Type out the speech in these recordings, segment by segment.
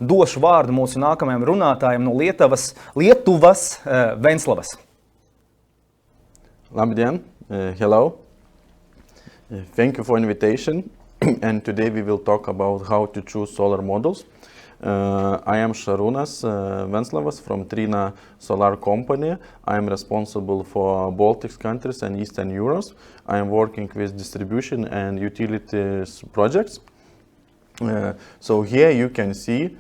došu vārdu mūsu nākamajam runātājam no Lietuvas, Venslavas. Labdien, hello. Thank you for invitation. And today we will talk about how to choose solar models. I am Šarūnas Venslavas from Trina Solar company. I am responsible for Baltic countries and Eastern Europe. I am working with distribution and utilities projects. So here you can see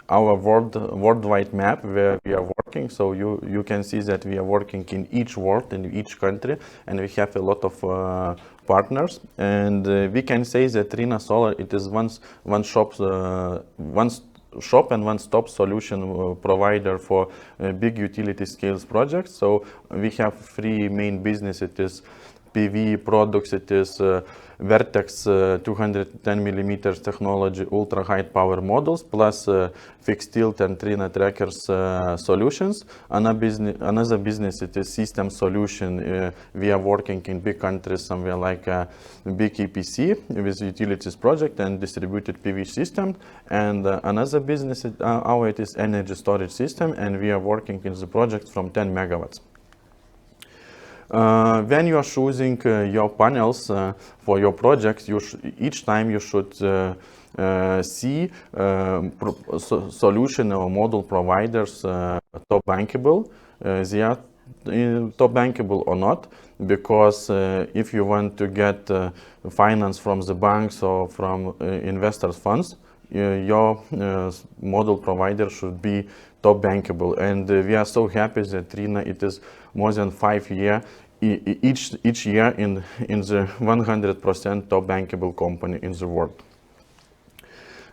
our worldwide map where we are working. So you can see that we are working in each world, in each country, and we have a lot of partners. And we can say that Trina Solar, it is one shop and one-stop solution provider for big utility scales projects. So we have three main businesses. It is PV products, it is Vertex 210 millimeters technology ultra high power models, plus fixed tilt and Trina trackers solutions. Another business, it is system solution. We are working in big countries, somewhere like big EPC with utilities project and distributed PV system. And another business, it is energy storage system, and we are working in the project from 10 megawatts. When you are choosing your panels for your projects, each time you should see solution or model providers top bankable. They are top bankable or not, because if you want to get finance from the banks or from investors' funds, your model provider should be top bankable. And we are so happy that Trina, it is more than 5 years each year in the 100% top bankable company in the world.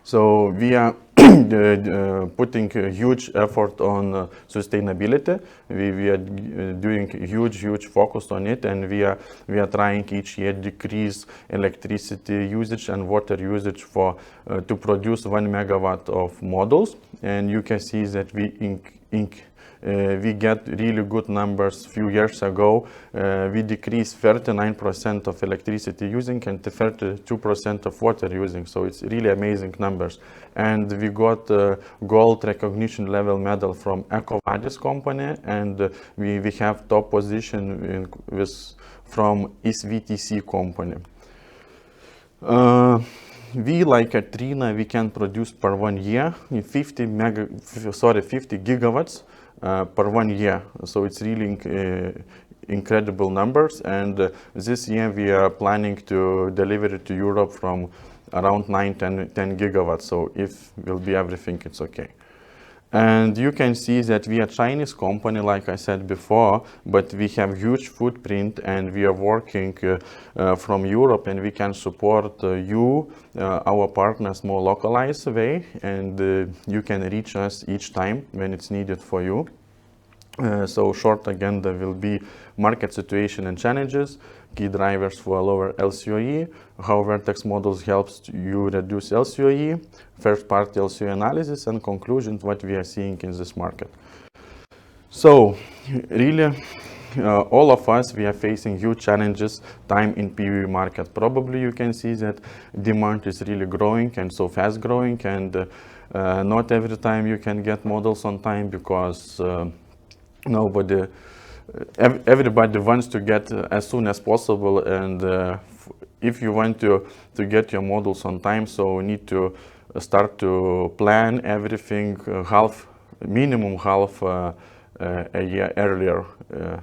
So we are putting a huge effort on sustainability. We are doing huge focus on it, and we are trying each year decrease electricity usage and water usage for to produce 1 megawatt of models. And you can see that we get really good numbers. Few years ago, we decreased 39% of electricity using and 32% of water using. So it's really amazing numbers. And we got a gold recognition level medal from EcoVadis company, and we have top position from SVTC company. We, like at Trina, we can produce per 1 year 50 gigawatts per 1 year. So it's really incredible numbers. And this year we are planning to deliver it to Europe from around 10 gigawatts. So if will be everything, it's okay. And you can see that we are a Chinese company, like I said before, but we have huge footprint, and we are working from Europe, and we can support our partners, more localized way, and you can reach us each time when it's needed for you. So short agenda will be market situation and challenges, key drivers for lower LCOE, how Vertex models helps you reduce LCOE, first-party LCOE analysis, and conclusions what we are seeing in this market. So really, all of us, we are facing huge challenges time in PV market. Probably you can see that demand is really growing and so fast growing, and not every time you can get models on time, because everybody wants to get as soon as possible, and if you want to get your models on time, so you need to start to plan everything minimum half a year earlier,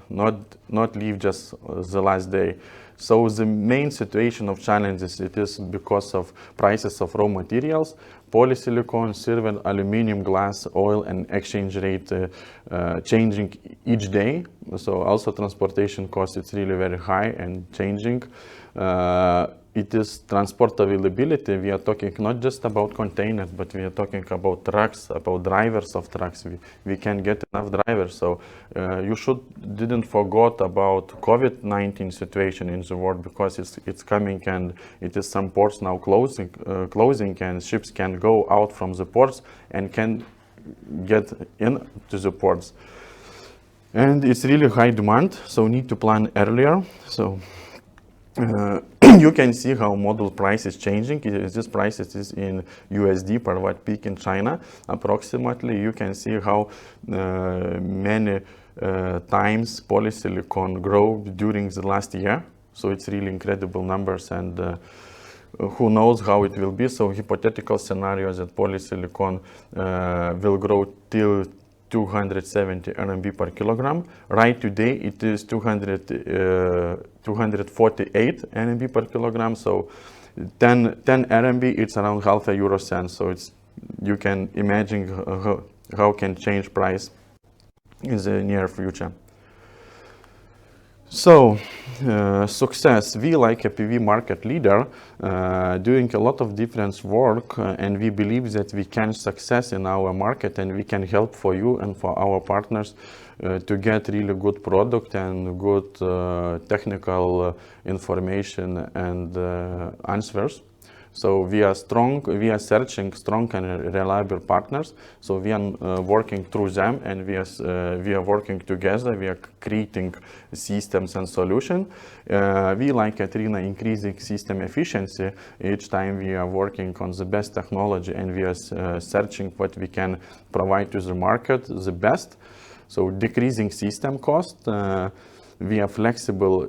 not leave just the last day. So the main situation of challenges, it is because of prices of raw materials, polysilicon, silver, aluminum, glass, oil, and exchange rate changing each day. So also transportation costs, it's really very high and changing. It is transport availability. We are talking not just about containers, but we are talking about trucks, about drivers of trucks. We can get enough drivers. So you didn't forget about COVID-19 situation in the world, because it's coming, and it is some ports now closing, and ships can go out from the ports and can get into the ports. And it's really high demand, so need to plan earlier. So You can see how model price is changing. This price is in USD per watt peak in China. Approximately, you can see how many times polysilicon grow during the last year. So it's really incredible numbers, and who knows how it will be. So hypothetical scenario that polysilicon will grow till 270 RMB per kilogram. Right today it is 248 RMB per kilogram. So 10 RMB, it's around half a euro cent. So it's, you can imagine how can change price in the near future. So, success. We, like a PV market leader, doing a lot of different work, and we believe that we can success in our market, and we can help for you and for our partners to get really good product and good technical information and answers. So we are strong, we are searching strong and reliable partners. So we are working through them, and we are working together. We are creating systems and solutions. We, like at Trina, increasing system efficiency. Each time we are working on the best technology, and we are searching what we can provide to the market the best. So decreasing system cost. We are flexible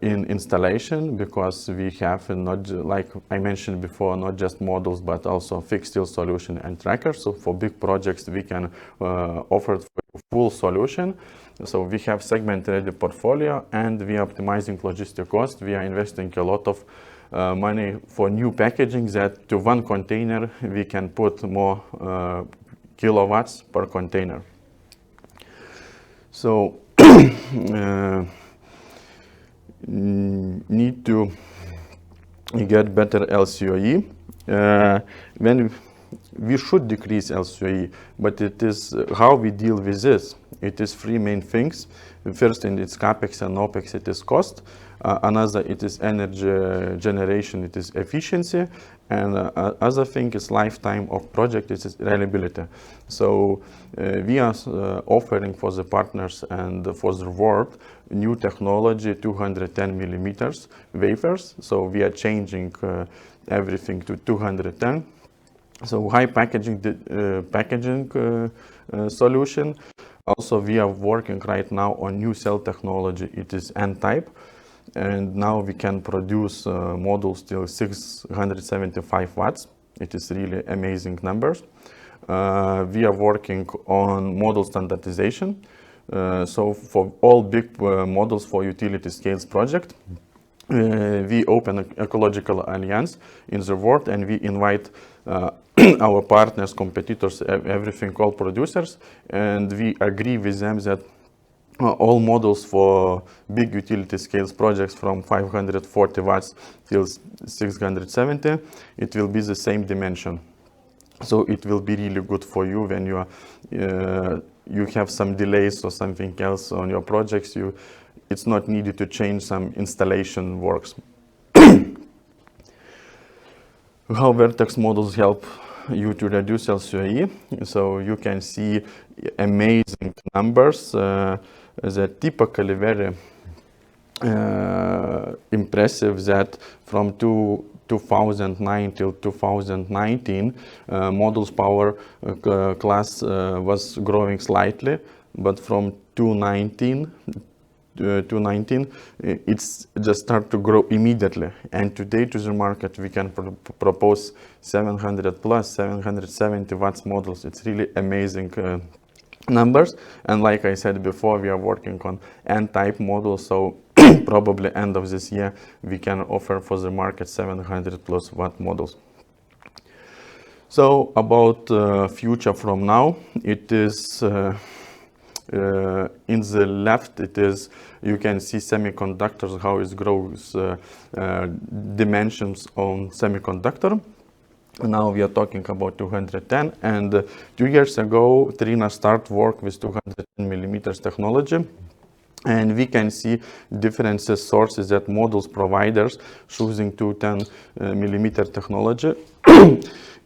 in installation, because we have, not like I mentioned before, not just models but also fixed tilt solution and trackers. So for big projects we can offer full solution. So we have segment ready portfolio, and we are optimizing logistic cost. We are investing a lot of money for new packaging, that to one container we can put more kilowatts per container. So need to get better LCOE. When we should decrease LCOE, but it is how we deal with this. It is three main things. First, in its capex and opex, it is cost. Another, it is energy generation, it is efficiency, and other thing is lifetime of project, it is reliability. So we are offering for the partners and for the world new technology, 210 millimeters wafers. So we are changing everything to 210. So high packaging solution. Also, we are working right now on new cell technology. It is N-type. And now we can produce modules till 675 watts. It is really amazing numbers. We are working on model standardization. So for all big models for utility scales project, we open an ecological alliance in the world, and we invite our partners, competitors, everything, all producers, and we agree with them that all models for big utility scales projects from 540 watts till 670, it will be the same dimension. So it will be really good for you when you are, you have some delays or something else on your projects. It's not needed to change some installation works. How Vertex models help you to reduce LCOE. So you can see amazing numbers that typically very impressive, that from 2009 till 2019 models power class was growing slightly, but from 2019 it's just start to grow immediately, and today to the market we can propose 700 plus 770 watts models. It's really amazing numbers, and like I said before, we are working on N-type models, so probably end of this year we can offer for the market 700 plus watt models. So about future from now, it is in the left, it is, you can see semiconductors, how it grows, dimensions on semiconductor. Now we are talking about 210, and 2 years ago Trina started work with 210 millimeters technology, and we can see different sources that models providers choosing 210 millimeter technology.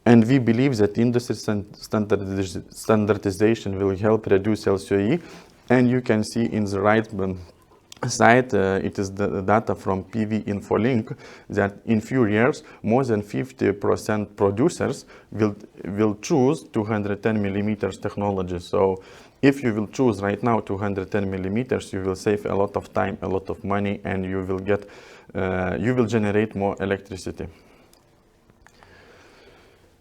And we believe that industry standardization will help reduce LCOE. And you can see in the right side, it is the data from PV InfoLink that in few years, more than 50% producers will choose 210 millimeters technology. So if you will choose right now 210 millimeters, you will save a lot of time, a lot of money, and you will generate more electricity.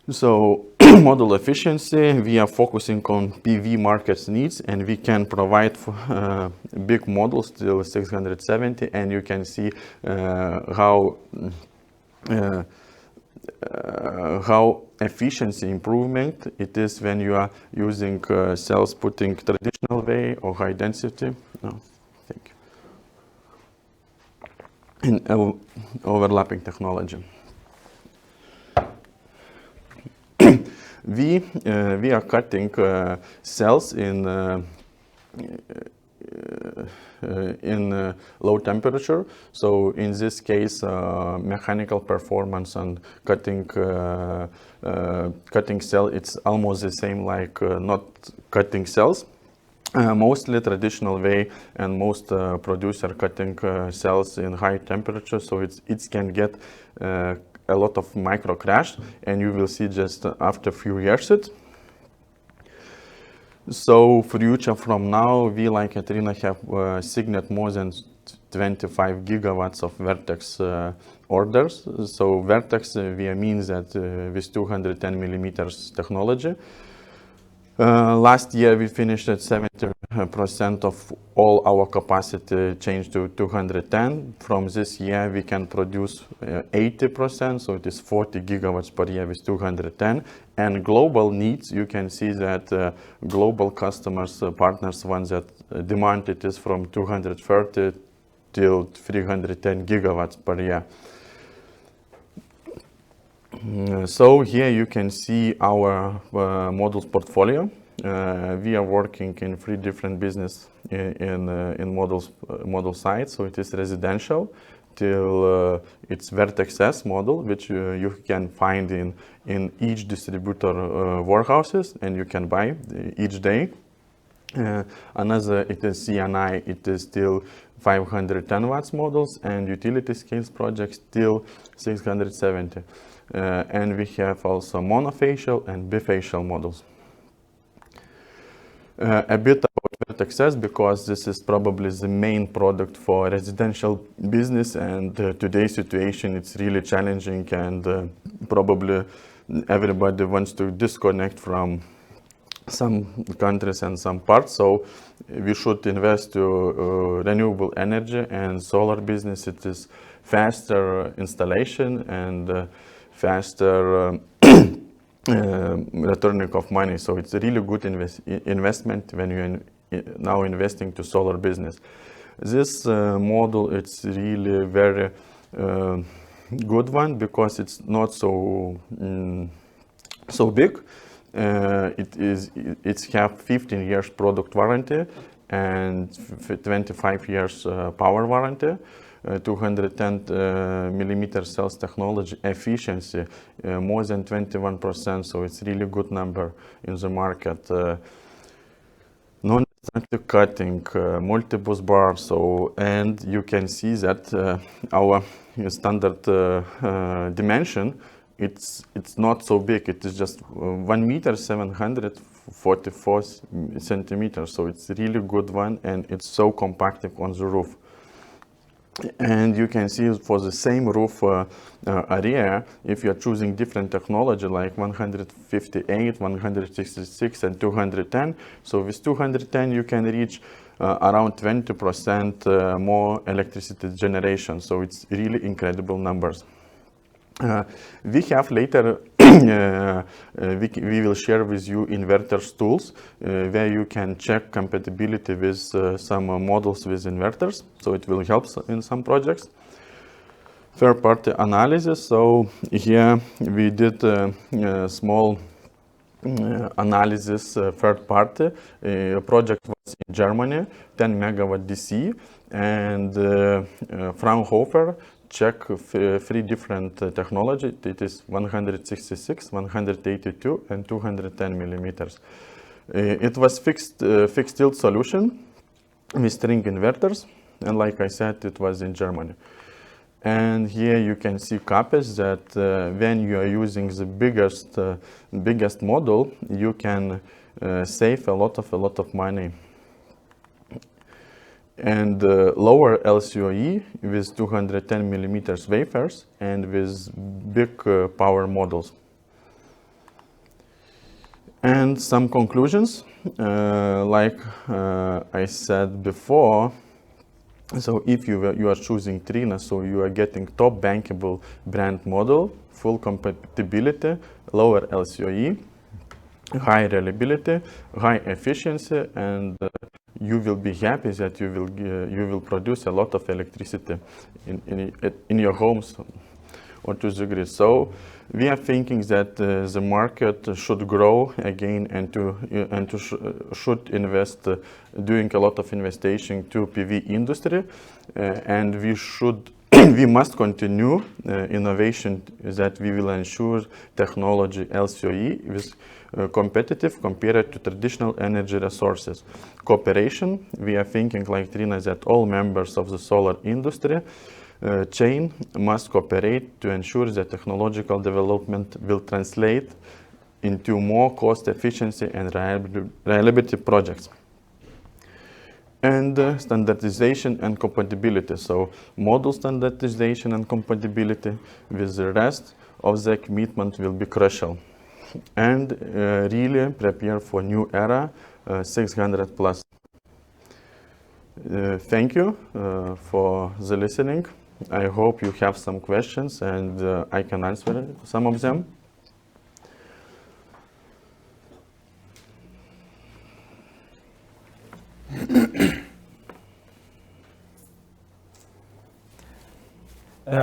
So model efficiency, we are focusing on PV markets needs, and we can provide big models till 670, and you can see how efficiency improvement it is when you are using cells putting traditional way or high density. No, thank you. In overlapping technology. We are cutting cells in low temperature. So in this case, mechanical performance and cutting cell, it's almost the same like not cutting cells. Mostly traditional way, and most producer cutting cells in high temperature, so it can get a lot of micro crash, and you will see just after a few years it. So future from now, we like Vai Trina have signed more than 25 gigawatts of Vertex orders. So Vertex means that with 210 millimeters technology. Last year we finished at 70% of all our capacity changed to 210. From this year we can produce 80%, so it is 40 gigawatts per year with 210. And global needs, you can see that global customers, partners, ones that demand it is from 230 till 310 gigawatts per year. So here you can see our models portfolio. We are working in 3 different business in model sites. So it is residential till it's Vertex S model, which you can find in each distributor warehouses, and you can buy each day. Another, it is CNI, it is still 510 watts models, and utility scales projects still 670. And we have also monofacial and bifacial models. A bit about Vertex S, because this is probably the main product for residential business, and today's situation, it's really challenging, and probably everybody wants to disconnect from some countries and some parts. So we should invest to renewable energy and solar business. It is faster installation and faster returning of money. So it's a really good investment when you're now investing to solar business. This model, it's really very good one, because it's not so big. It's have 15 years product warranty and 25 years power warranty. 210 millimeter cells technology efficiency, more than 21%, so it's really good number in the market. Non-destructive cutting, multi-bus bar, so, and you can see that our standard dimension, it's not so big. It is just 1 meter 744 centimeters, so it's a really good one, and it's so compacted on the roof. And you can see for the same roof area, if you're choosing different technology like 158, 166, and 210, so with 210 you can reach around 20% more electricity generation. So it's really incredible numbers. We have later, we will share with you inverters tools where you can check compatibility with some models with inverters. So it will help in some projects. Third-party analysis. So here we did a small analysis, third-party. Project was in Germany, 10 megawatt DC, and Fraunhofer check 3 different technology. It is 166, 182, and 210 millimeters. It was fixed tilt solution with string inverters. and like I said, it was in Germany. And here you can see copies that when you are using the biggest model, you can save a lot of money. And lower LCOE with 210 millimeters wafers and with big power models. And some conclusions, like I said before, so if you are choosing Trina, so you are getting top bankable brand model, full compatibility, lower LCOE, high reliability, high efficiency, and you will be happy that you will produce a lot of electricity in your homes or to the grid. So we are thinking that the market should grow again and should invest, doing a lot of investing to PV industry, and we must continue innovation that we will ensure technology LCOE with competitive compared to traditional energy resources. Cooperation, we are thinking like Trina that all members of the solar industry chain must cooperate to ensure that technological development will translate into more cost efficiency and reliability projects. And standardization and compatibility. So model standardization and compatibility with the rest of the commitment will be crucial. And really prepare for new era 600 plus. Thank you for the listening. I hope you have some questions and I can answer some of them.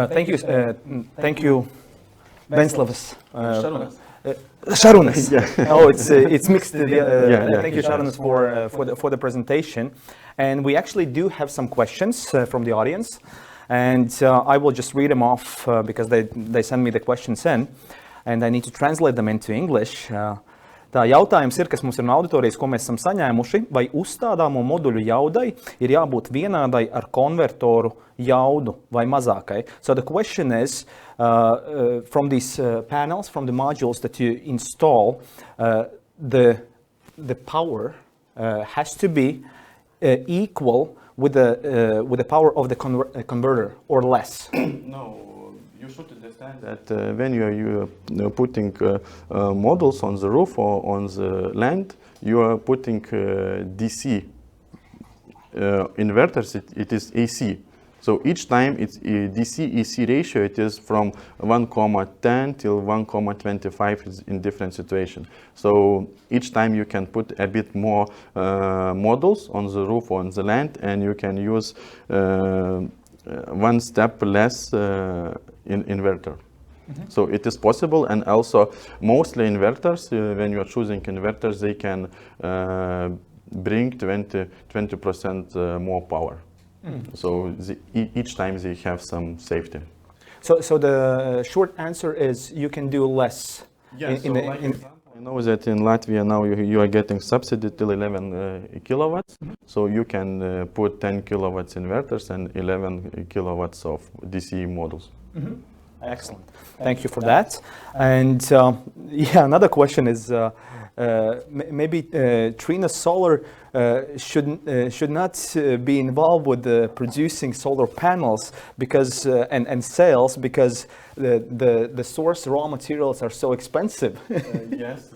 Thank you, Venslavas. Šarunas. Yeah. Oh, it's mixed. Yeah. Thank you, Šarunas, for the presentation. And we actually do have some questions from the audience. And I will just read them off because they send me the questions in. And I need to translate them into English. Tā jautājums ir, kas mums ir no auditorijas, ko mēs esam saņēmuši, vai uzstādāmo moduļu jaudai ir jābūt vienādai ar konvertoru jaudu vai mazākai. So the question is, from these panels, from the modules that you install, the power has to be equal with the power of the converter or less. No. You should understand that when you are putting models on the roof or on the land, you are putting DC inverters, it is AC. So each time it's DC-AC ratio, it is from 1,10 till 1,25 in different situations. So each time you can put a bit more models on the roof or on the land, and you can use one step less inverter. Mm-hmm. So it is possible, and also mostly inverters, when you are choosing inverters, they can bring 20% more power. Mm. So each time they have some safety. So the short answer is you can do less. Yes, I know that in Latvia now you are getting subsidy till 11 kilowatts. Mm-hmm. So you can put 10 kilowatts inverters and 11 kilowatts of DC models. Mm-hmm. Excellent. Thank you for that. And another question is maybe Trina Solar should not be involved with producing solar panels because and sales because the source raw materials are so expensive. Yes.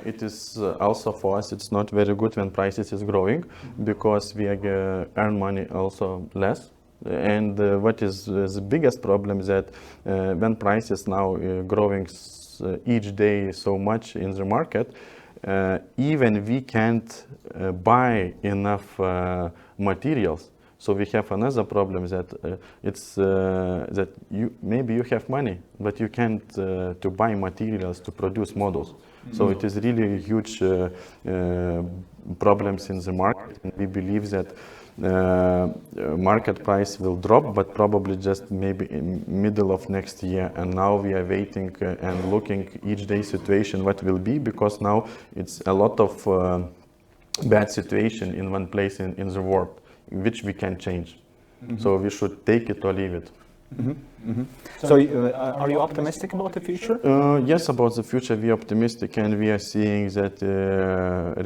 It is also for us. It's not very good when prices is growing, because we earn money also less. And what is the biggest problem is that when prices now growing each day so much in the market, even we can't buy enough materials. So we have another problem that it's that maybe you have money, but you can't to buy materials to produce models. Mm-hmm. So it is really huge problems in the market, and we believe that market price will drop, but probably just maybe in middle of next year. And now we are waiting and looking each day situation what will be, because now it's a lot of bad situation in one place in the world. which we can change. So we should take it or leave it. So are you optimistic about the future? Yes, about the future we are optimistic, and we are seeing that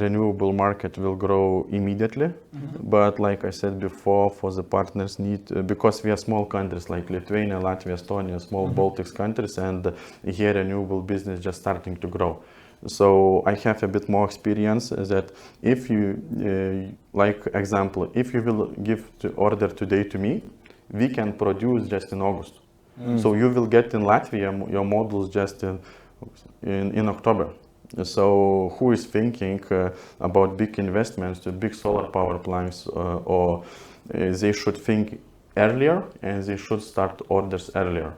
renewable market will grow immediately. But like I said before, for the partners need, because we are small countries like Lithuania, Latvia, Estonia, small Baltics countries, and here renewable business just starting to grow. So I have a bit more experience that if you, like example, if you will give the order today to me, we can produce just in August. So you will get in Latvia your models just in October. So who is thinking about big investments to big solar power plants, or they should think earlier and they should start orders earlier.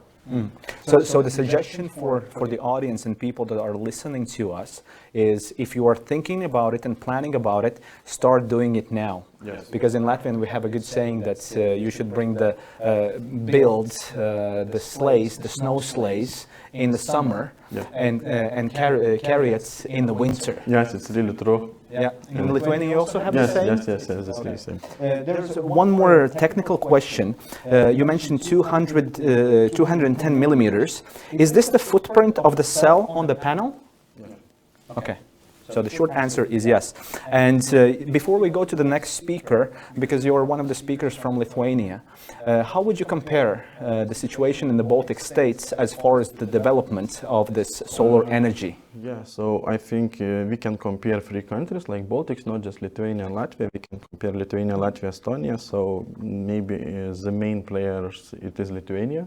So the suggestion for the audience and people that are listening to us is, if you are thinking about it and planning about it, start doing it now. Yes. Because in Latvian we have a good saying that you should bring the the sleighs, the snow sleighs, in the summer, and carry it in the winter. Yes, it's really true. Yeah. In Lithuania you also have the same? Yes, that's really same. There's one more technical question. You mentioned 210 millimeters. Is this the footprint of the cell on the panel? Okay. So the short answer is yes. And before we go to the next speaker, because you're one of the speakers from Lithuania, how would you compare the situation in the Baltic states as far as the development of this solar energy? Yeah, so I think we can compare three countries like Baltics, not just Lithuania and Latvia. We can compare Lithuania, Latvia, Estonia. So maybe the main players, it is Lithuania,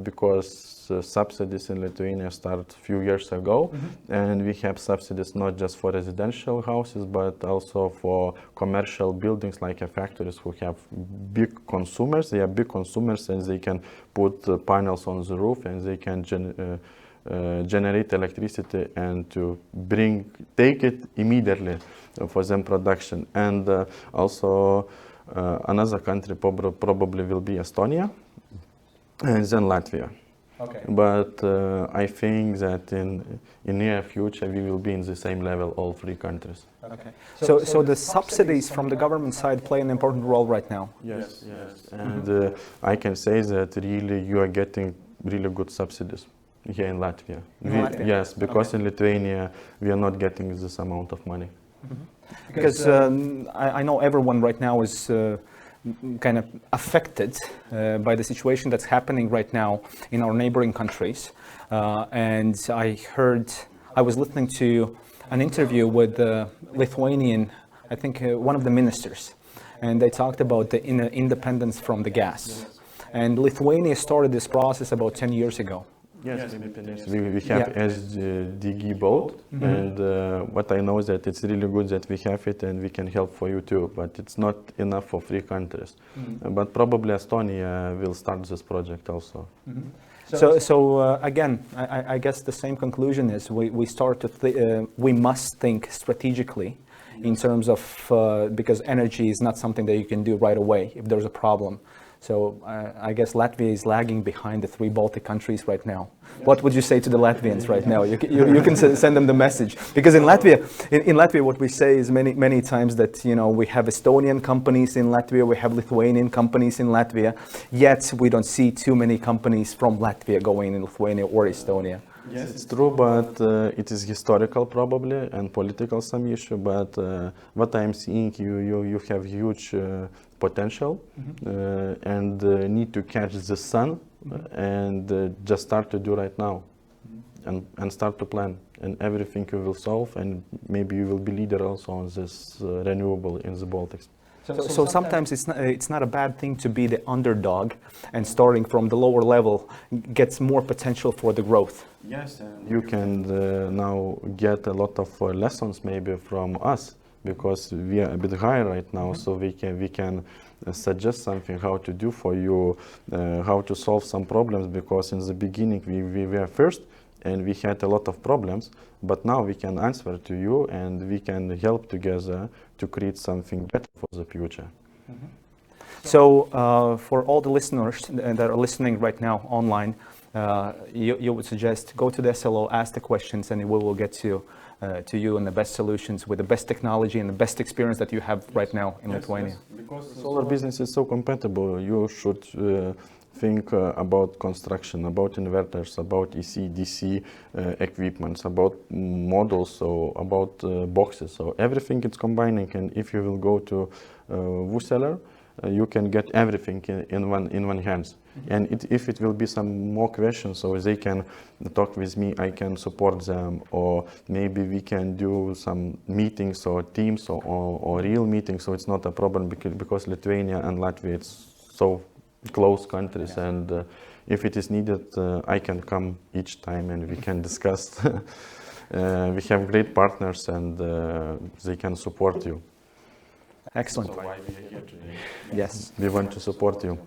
because subsidies in Lithuania started a few years ago, and we have subsidies not just for residential houses, but also for commercial buildings like factories who have big consumers. They are big consumers, and they can put panels on the roof, and they can generate electricity and to take it immediately for them production. And also another country probably will be Estonia, and then Latvia. Okay. But I think that in near future we will be in the same level, all three countries. Okay. So the subsidies from the government side play an important role right now? Yes. And I can say that really you are getting really good subsidies here in Latvia. Yes, because in Lithuania we are not getting this amount of money. Because I know everyone right now is kind of affected by the situation that's happening right now in our neighboring countries. And I was listening to an interview with the Lithuanian, I think one of the ministers, and they talked about the independence from the gas. And Lithuania started this process about 10 years ago. Yes, we have SDG boat, and what I know is that it's really good that we have it and we can help for you too, but it's not enough for three countries. But probably Estonia will start this project also. So again, I guess the same conclusion is we must think strategically in terms of, because energy is not something that you can do right away if there's a problem. So I guess Latvia is lagging behind the three Baltic countries right now. What would you say to the Latvians right now? You can send them the message, because in Latvia, what we say is many times that we have Estonian companies in Latvia, we have Lithuanian companies in Latvia, yet we don't see too many companies from Latvia going in Lithuania or Estonia. Yes, it's true, but it is historical probably and political some issue. But what I'm seeing, you have huge potential and need to catch the sun and just start to do right now and start to plan, and everything you will solve, and maybe you will be leader also on this renewable in the Baltics. So sometimes it's not a bad thing to be the underdog, and starting from the lower level gets more potential for the growth. Yes, and you can now get a lot of lessons maybe from us, because we are a bit higher right now, so we can suggest something how to do for you, how to solve some problems, because in the beginning we were first and we had a lot of problems, but now we can answer to you and we can help together to create something better for the future. So for all the listeners that are listening right now online, you would suggest go to the ESELO, ask the questions, and we will get to you and the best solutions with the best technology and the best experience that you have right now in Lithuania. Yes. Because solar business is so compatible, you should think about construction, about inverters, about EC, DC equipments, about models, so about boxes. So everything is combining, and if you will go to Vuseller, you can get everything in one hands. And if it will be some more questions, so they can talk with me, I can support them, or maybe we can do some meetings or teams or real meetings, so it's not a problem because Lithuania and Latvia, it's so close countries, and if it is needed, I can come each time and we can discuss. We have great partners, and they can support you. Excellent. So why we are here today? Yes. We want to support you.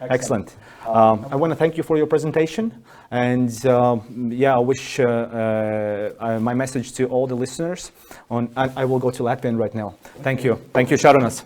Excellent. I want to thank you for your presentation, and I wish my message to all the listeners. I will go to Latvian right now. Thank you. Thank you, Sharunas.